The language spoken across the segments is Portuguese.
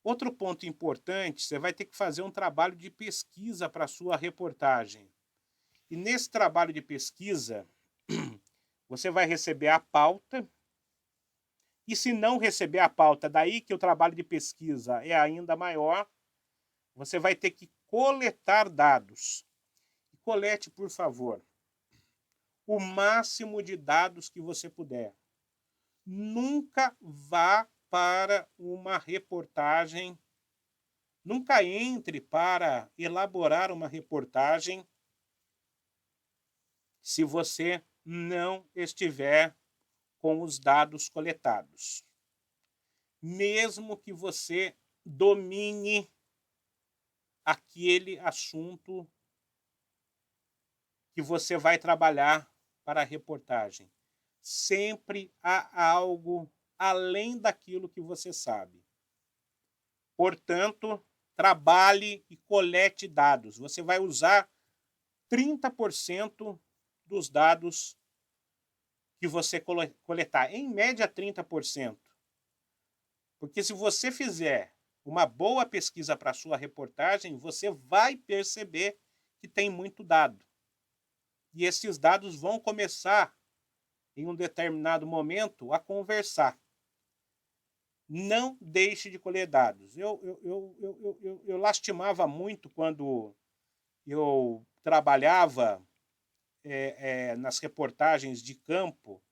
Outro ponto importante, você vai ter que fazer um trabalho de pesquisa para a sua reportagem. E nesse trabalho de pesquisa, você vai receber a pauta, e se não receber a pauta, daí que o trabalho de pesquisa é ainda maior, você vai ter que coletar dados. E colete, por favor, o máximo de dados que você puder. Nunca vá para uma reportagem, nunca entre para elaborar uma reportagem se você não estiver com os dados coletados. Mesmo que você domine aquele assunto que você vai trabalhar para a reportagem. Sempre há algo além daquilo que você sabe. Portanto, trabalhe e colete dados. Você vai usar 30% dos dados que você coletar. Em média, 30%. Porque se você fizer uma boa pesquisa para a sua reportagem, você vai perceber que tem muito dado. E esses dados vão começar, em um determinado momento, a conversar. Não deixe de colher dados. Eu lastimava muito quando eu trabalhava nas reportagens de campo,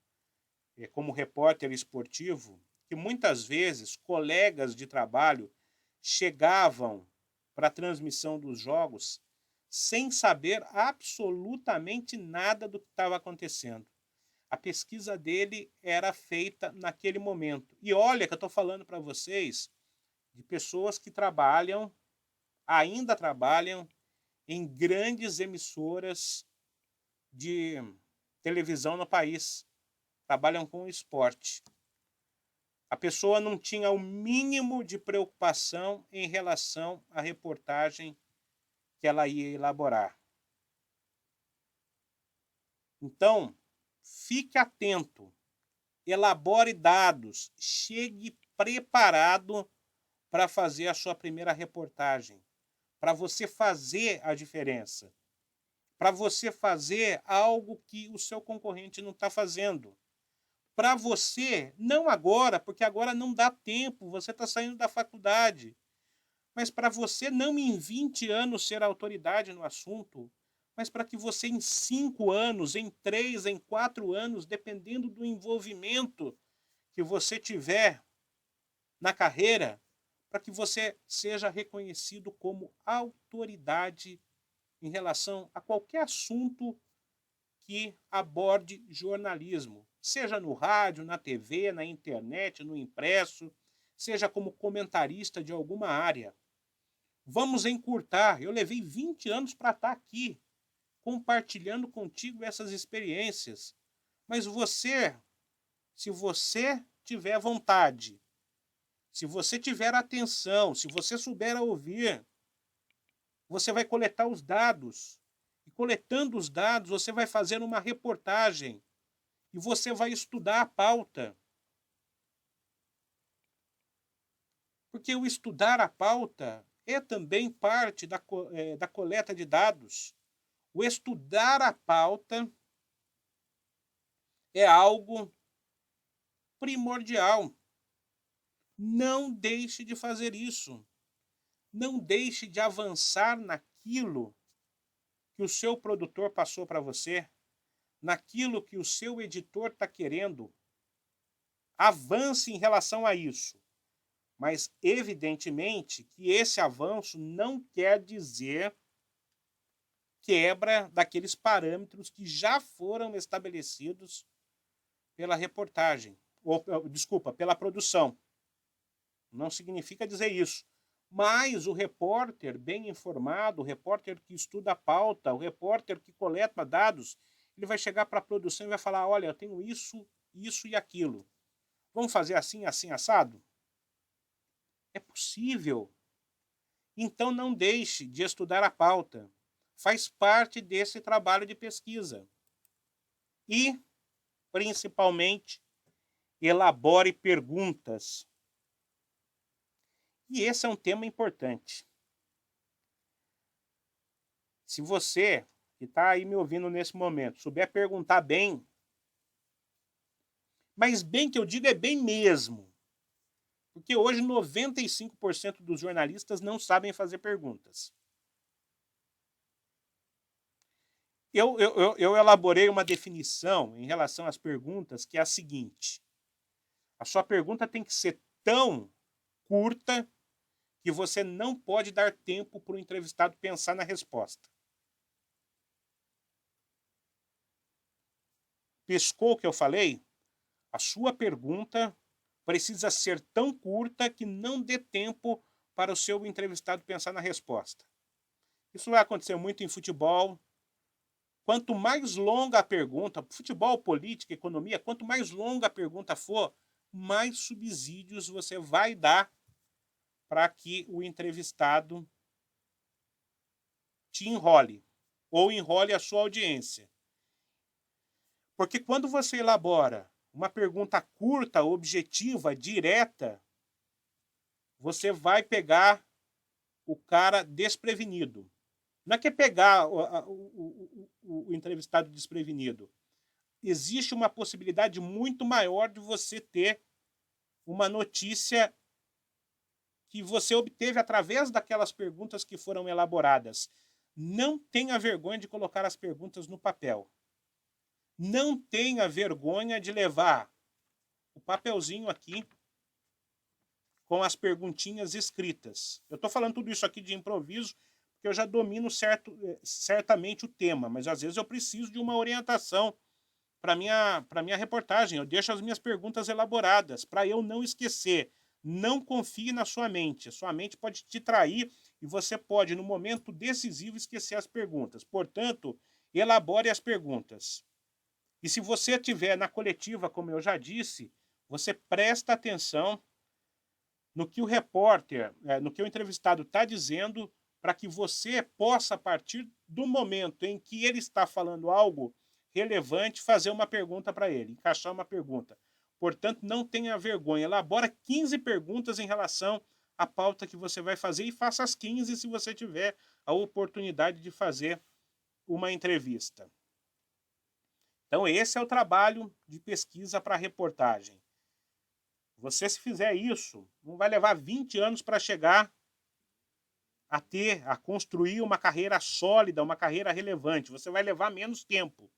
como repórter esportivo, que muitas vezes colegas de trabalho chegavam para a transmissão dos jogos sem saber absolutamente nada do que estava acontecendo. A pesquisa dele era feita naquele momento. E olha que eu estou falando para vocês de pessoas que trabalham, ainda trabalham, em grandes emissoras de televisão no país. Trabalham com esporte. A pessoa não tinha o mínimo de preocupação em relação à reportagem que ela ia elaborar. Então, fique atento, elabore dados, chegue preparado para fazer a sua primeira reportagem, para você fazer a diferença, para você fazer algo que o seu concorrente não está fazendo. Para você, não agora, porque agora não dá tempo, você está saindo da faculdade, mas para você não em 20 anos ser autoridade no assunto, mas para que você em 5 anos, em 3, em 4 anos, dependendo do envolvimento que você tiver na carreira, para que você seja reconhecido como autoridade em relação a qualquer assunto que aborde jornalismo, seja no rádio, na TV, na internet, no impresso, seja como comentarista de alguma área. Vamos encurtar. Eu levei 20 anos para estar aqui, compartilhando contigo essas experiências. Mas você, se você tiver vontade, se você tiver atenção, se você souber ouvir, você vai coletar os dados. E coletando os dados, você vai fazer uma reportagem. E você vai estudar a pauta. Porque o estudar a pauta é também parte da coleta de dados. O estudar a pauta é algo primordial. Não deixe de fazer isso. Não deixe de avançar naquilo que o seu produtor passou para você, naquilo que o seu editor está querendo. Avance em relação a isso. Mas, evidentemente, que esse avanço não quer dizer quebra daqueles parâmetros que já foram estabelecidos pela reportagem, ou, desculpa, pela produção. Não significa dizer isso. Mas o repórter bem informado, o repórter que estuda a pauta, o repórter que coleta dados, ele vai chegar para a produção e vai falar: olha, eu tenho isso, isso e aquilo. Vamos fazer assim, assim, assado? É possível. Então não deixe de estudar a pauta. Faz parte desse trabalho de pesquisa. E, principalmente, elabore perguntas. E esse é um tema importante. Se você, que está aí me ouvindo nesse momento, souber perguntar bem, mas bem que eu digo é bem mesmo, porque hoje 95% dos jornalistas não sabem fazer perguntas. Eu elaborei uma definição em relação às perguntas que é a seguinte: a sua pergunta tem que ser tão curta que você não pode dar tempo para o entrevistado pensar na resposta. Pescou o que eu falei? A sua pergunta precisa ser tão curta que não dê tempo para o seu entrevistado pensar na resposta. Isso vai acontecer muito em futebol. Quanto mais longa a pergunta, futebol, política, economia, quanto mais longa a pergunta for, mais subsídios você vai dar para que o entrevistado te enrole ou enrole a sua audiência. Porque quando você elabora uma pergunta curta, objetiva, direta, você vai pegar o cara desprevenido. Não é que é pegar o entrevistado desprevenido. Existe uma possibilidade muito maior de você ter uma notícia que você obteve através daquelas perguntas que foram elaboradas. Não tenha vergonha de colocar as perguntas no papel. Não tenha vergonha de levar o papelzinho aqui com as perguntinhas escritas. Eu estou falando tudo isso aqui de improviso, porque eu já domino certamente o tema, mas às vezes eu preciso de uma orientação para minha reportagem. Eu deixo as minhas perguntas elaboradas para eu não esquecer. Não confie na sua mente. A sua mente pode te trair e você pode, no momento decisivo, esquecer as perguntas. Portanto, elabore as perguntas. E se você estiver na coletiva, como eu já disse, você presta atenção no que o repórter, no que o entrevistado está dizendo, para que você possa, a partir do momento em que ele está falando algo relevante, fazer uma pergunta para ele, encaixar uma pergunta. Portanto, não tenha vergonha. Elabora 15 perguntas em relação à pauta que você vai fazer e faça as 15 se você tiver a oportunidade de fazer uma entrevista. Então, esse é o trabalho de pesquisa para reportagem. Você, se fizer isso, não vai levar 20 anos para chegar a construir uma carreira sólida, uma carreira relevante. Você vai levar menos tempo.